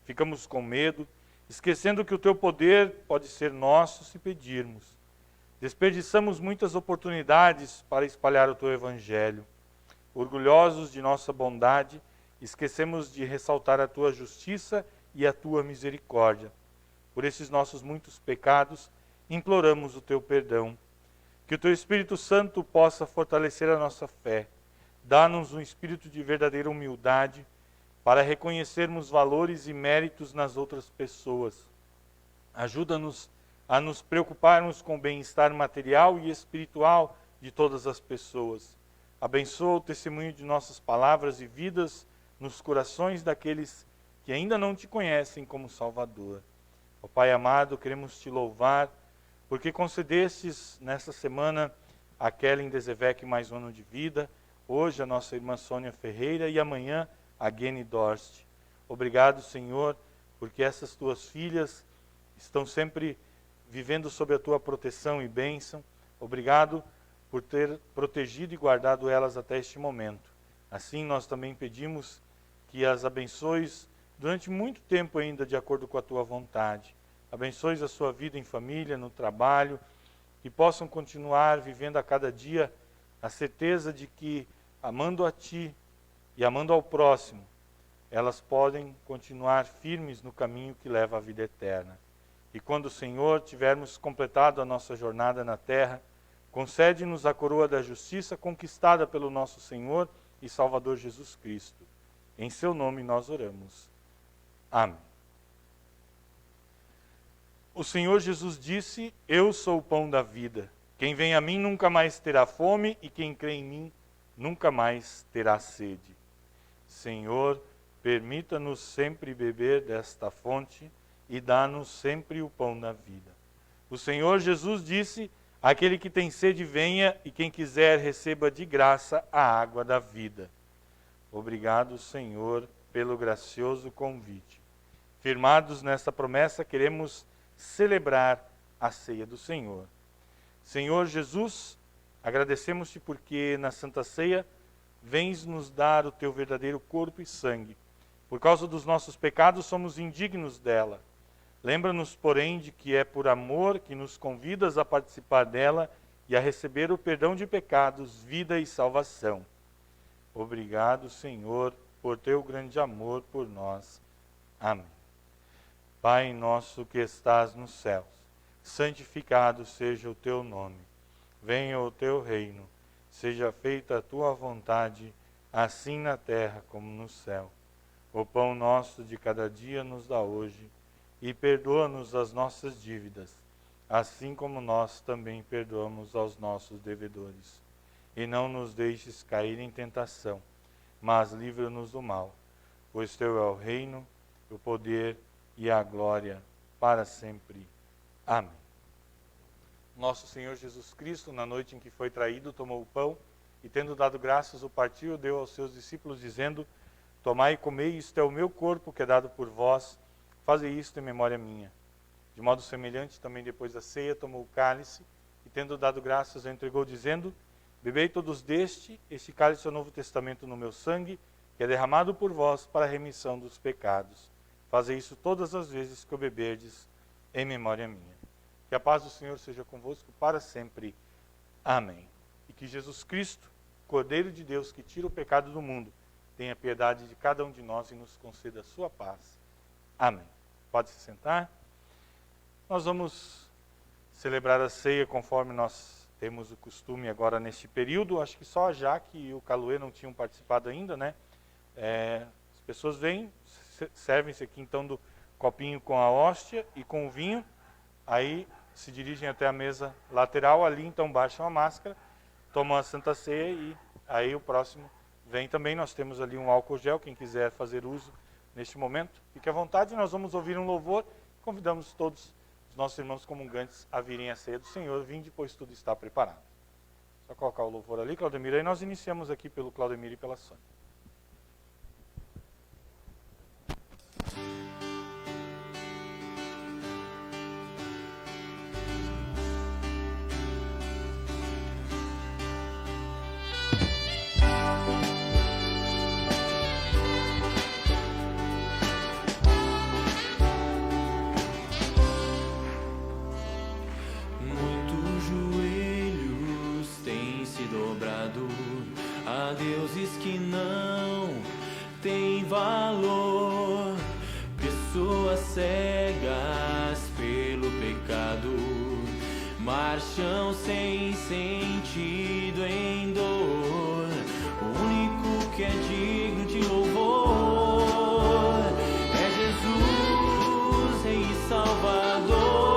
Ficamos com medo, esquecendo que o teu poder pode ser nosso se pedirmos. Desperdiçamos muitas oportunidades para espalhar o teu evangelho. Orgulhosos de nossa bondade, esquecemos de ressaltar a tua justiça e a tua misericórdia. Por esses nossos muitos pecados, imploramos o teu perdão. Que o teu Espírito Santo possa fortalecer a nossa fé. Dá-nos um espírito de verdadeira humildade para reconhecermos valores e méritos nas outras pessoas. Ajuda-nos a nos preocuparmos com o bem-estar material e espiritual de todas as pessoas. Abençoa o testemunho de nossas palavras e vidas nos corações daqueles que ainda não te conhecem como Salvador. Ó Pai amado, queremos te louvar, porque concedestes nesta semana a Kellen Dezevec mais um ano de vida, hoje a nossa irmã Sônia Ferreira e amanhã a Gene Dorst. Obrigado, Senhor, porque essas tuas filhas estão sempre vivendo sob a tua proteção e bênção. Obrigado por ter protegido e guardado elas até este momento. Assim, nós também pedimos que as abençoes durante muito tempo ainda, de acordo com a tua vontade. Abençoes a sua vida em família, no trabalho, que possam continuar vivendo a cada dia a certeza de que, amando a ti e amando ao próximo, elas podem continuar firmes no caminho que leva à vida eterna. E quando, Senhor, tivermos completado a nossa jornada na terra, concede-nos a coroa da justiça conquistada pelo nosso Senhor e Salvador Jesus Cristo. Em seu nome nós oramos. Amém. O Senhor Jesus disse: eu sou o pão da vida. Quem vem a mim nunca mais terá fome e quem crê em mim nunca mais terá sede. Senhor, permita-nos sempre beber desta fonte e dá-nos sempre o pão da vida. O Senhor Jesus disse: aquele que tem sede venha e quem quiser receba de graça a água da vida. Obrigado, Senhor, pelo gracioso convite. Firmados nesta promessa, queremos celebrar a ceia do Senhor. Senhor Jesus, agradecemos-te porque na Santa Ceia vens nos dar o teu verdadeiro corpo e sangue. Por causa dos nossos pecados somos indignos dela. Lembra-nos, porém, de que é por amor que nos convidas a participar dela e a receber o perdão de pecados, vida e salvação. Obrigado, Senhor, por teu grande amor por nós. Amém. Pai nosso que estás nos céus, santificado seja o teu nome. Venha o teu reino, seja feita a tua vontade, assim na terra como no céu. O pão nosso de cada dia nos dá hoje, e perdoa-nos as nossas dívidas, assim como nós também perdoamos aos nossos devedores. E não nos deixes cair em tentação, mas livra-nos do mal, pois teu é o reino, o poder e a glória para sempre. Amém. Nosso Senhor Jesus Cristo, na noite em que foi traído, tomou o pão e, tendo dado graças, o partiu e deu aos seus discípulos, dizendo: tomai e comei, isto é o meu corpo que é dado por vós, fazei isto em memória minha. De modo semelhante, também depois da ceia, tomou o cálice e tendo dado graças, o entregou, dizendo: bebei todos deste, este cálice é o novo testamento no meu sangue, que é derramado por vós para a remissão dos pecados. Fazei isso todas as vezes que o beberdes, em memória minha. Que a paz do Senhor seja convosco para sempre. Amém. E que Jesus Cristo, Cordeiro de Deus, que tira o pecado do mundo, tenha piedade de cada um de nós e nos conceda a sua paz. Amém. Pode se sentar. Nós vamos celebrar a ceia conforme nós temos o costume agora neste período. Acho que só a Jaque e o Caluê não tinham participado ainda, né? As pessoas vêm, servem-se aqui então do copinho com a hóstia e com o vinho, aí se dirigem até a mesa lateral, ali então baixam a máscara, tomam a Santa Ceia e aí o próximo vem também. Nós temos ali um álcool gel, quem quiser fazer uso neste momento, fique à vontade. Nós vamos ouvir um louvor, convidamos todos os nossos irmãos comungantes a virem à ceia do Senhor. Vinde, pois tudo está preparado. Só colocar o louvor ali, Claudemir, aí nós iniciamos aqui pelo Claudemir e pela Sônia. A deuses que não têm valor, pessoas cegas pelo pecado, marcham sem sentido em dor. O único que é digno de louvor é Jesus, Rei e Salvador.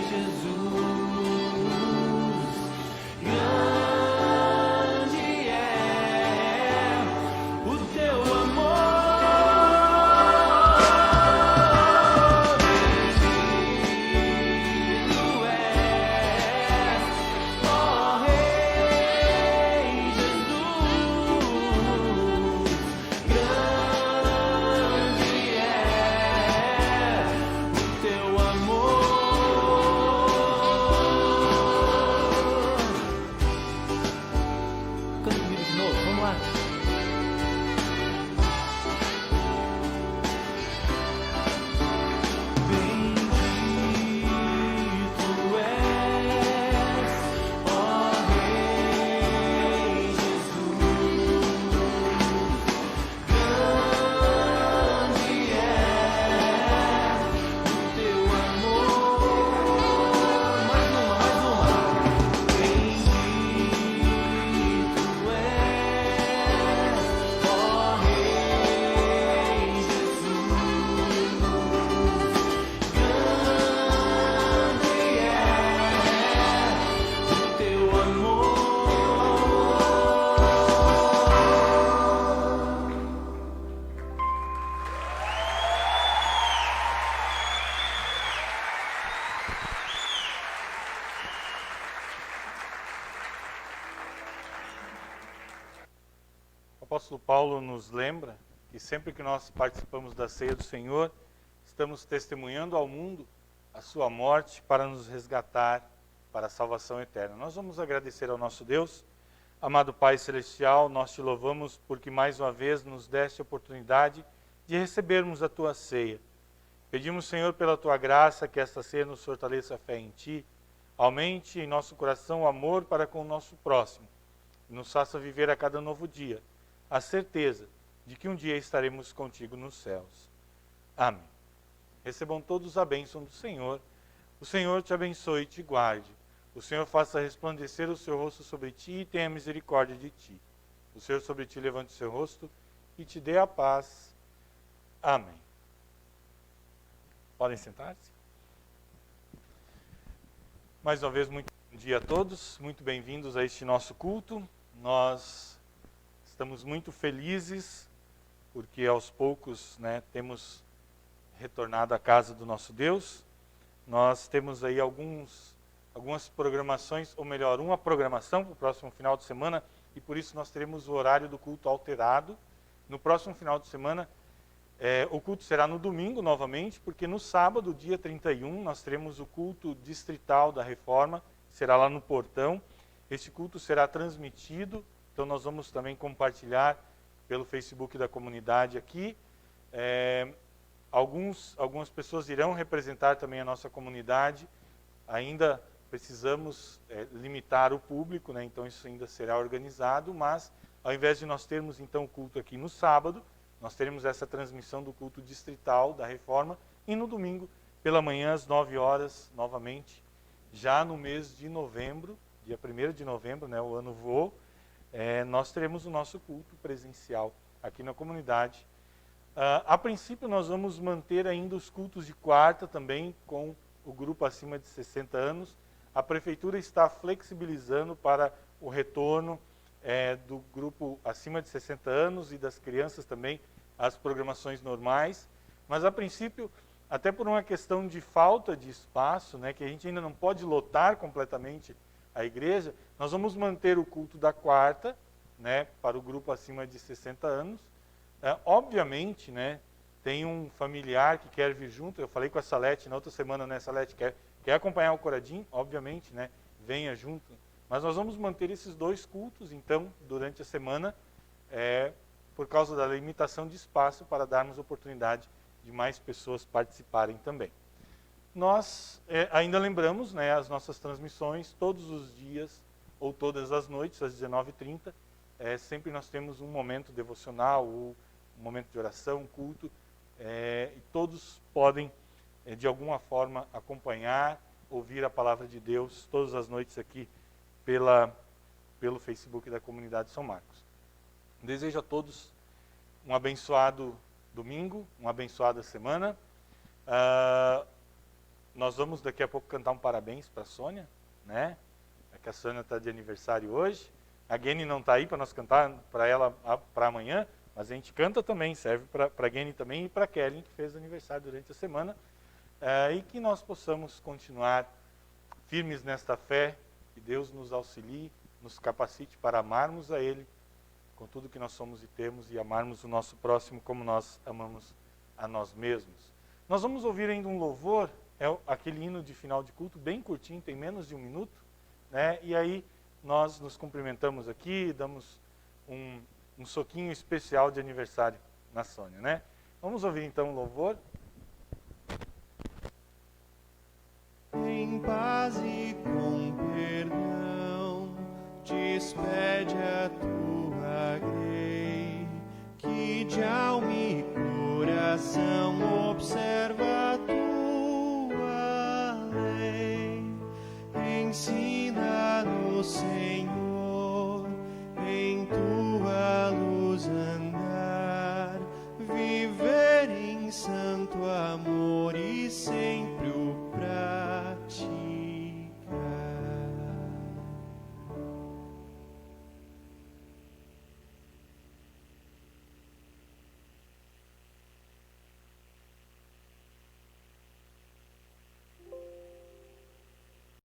Jesus. apóstolo Paulo nos lembra que sempre que nós participamos da ceia do Senhor, estamos testemunhando ao mundo a sua morte para nos resgatar para a salvação eterna. Nós vamos agradecer ao nosso Deus. Amado Pai Celestial, nós te louvamos porque mais uma vez nos deste a oportunidade de recebermos a tua ceia. Pedimos, Senhor, pela tua graça, que esta ceia nos fortaleça a fé em ti, aumente em nosso coração o amor para com o nosso próximo, e nos faça viver a cada novo dia a certeza de que um dia estaremos contigo nos céus. Amém. Recebam todos a bênção do Senhor. O Senhor te abençoe e te guarde. O Senhor faça resplandecer o seu rosto sobre ti e tenha misericórdia de ti. O Senhor sobre ti levante o seu rosto e te dê a paz. Amém. Podem sentar-se. Mais uma vez, muito bom dia a todos. Muito bem-vindos a este nosso culto. Nós estamos muito felizes porque aos poucos, temos retornado à casa do nosso Deus. Nós temos aí algumas programações, ou melhor, uma programação para o próximo final de semana, e por isso nós teremos o horário do culto alterado. No próximo final de semana, o culto será no domingo novamente, porque no sábado, dia 31, nós teremos o culto distrital da Reforma, será lá no Portão. Este culto será transmitido, então nós vamos também compartilhar pelo Facebook da comunidade aqui. Algumas pessoas irão representar também a nossa comunidade. Ainda precisamos limitar o público, então isso ainda será organizado, mas ao invés de nós termos então o culto aqui no sábado, nós teremos essa transmissão do culto distrital da Reforma, e no domingo, pela manhã, às 9 horas, novamente, já no mês de novembro, dia 1º de novembro, o ano voou, nós teremos o nosso culto presencial aqui na comunidade. A princípio, nós vamos manter ainda os cultos de quarta também com o grupo acima de 60 anos. A prefeitura está flexibilizando para o retorno do grupo acima de 60 anos e das crianças também, as programações normais. Mas, a princípio, até por uma questão de falta de espaço, que a gente ainda não pode lotar completamente a igreja, nós vamos manter o culto da quarta, para o grupo acima de 60 anos. Obviamente, tem um familiar que quer vir junto. Eu falei com a Salete na outra semana, Salete, quer acompanhar o Coradim, obviamente, venha junto. Mas nós vamos manter esses dois cultos, então, durante a semana, por causa da limitação de espaço, para darmos oportunidade de mais pessoas participarem também. Nós ainda lembramos as nossas transmissões, todos os dias, ou todas as noites, às 19h30, sempre nós temos um momento devocional, ou um momento de oração, um culto, e todos podem, de alguma forma, acompanhar, ouvir a palavra de Deus todas as noites aqui pelo Facebook da Comunidade São Marcos. Desejo a todos um abençoado domingo, uma abençoada semana. Nós vamos daqui a pouco cantar um parabéns para a Sônia, É que a Sônia está de aniversário hoje. A Gene não está aí para nós cantar para ela para amanhã, mas a gente canta também, serve para a Gene também e para a Kelly, que fez aniversário durante a semana. E que nós possamos continuar firmes nesta fé, que Deus nos auxilie, nos capacite para amarmos a Ele com tudo que nós somos e temos, e amarmos o nosso próximo como nós amamos a nós mesmos. Nós vamos ouvir ainda um louvor, aquele hino de final de culto, bem curtinho, tem menos de 1 minuto, e aí nós nos cumprimentamos aqui, damos um soquinho especial de aniversário na Sônia, Vamos ouvir então o louvor. Em paz e com perdão, despede a tua grei, que de alma e coração observa a tua lei. Ensina-nos, Senhor,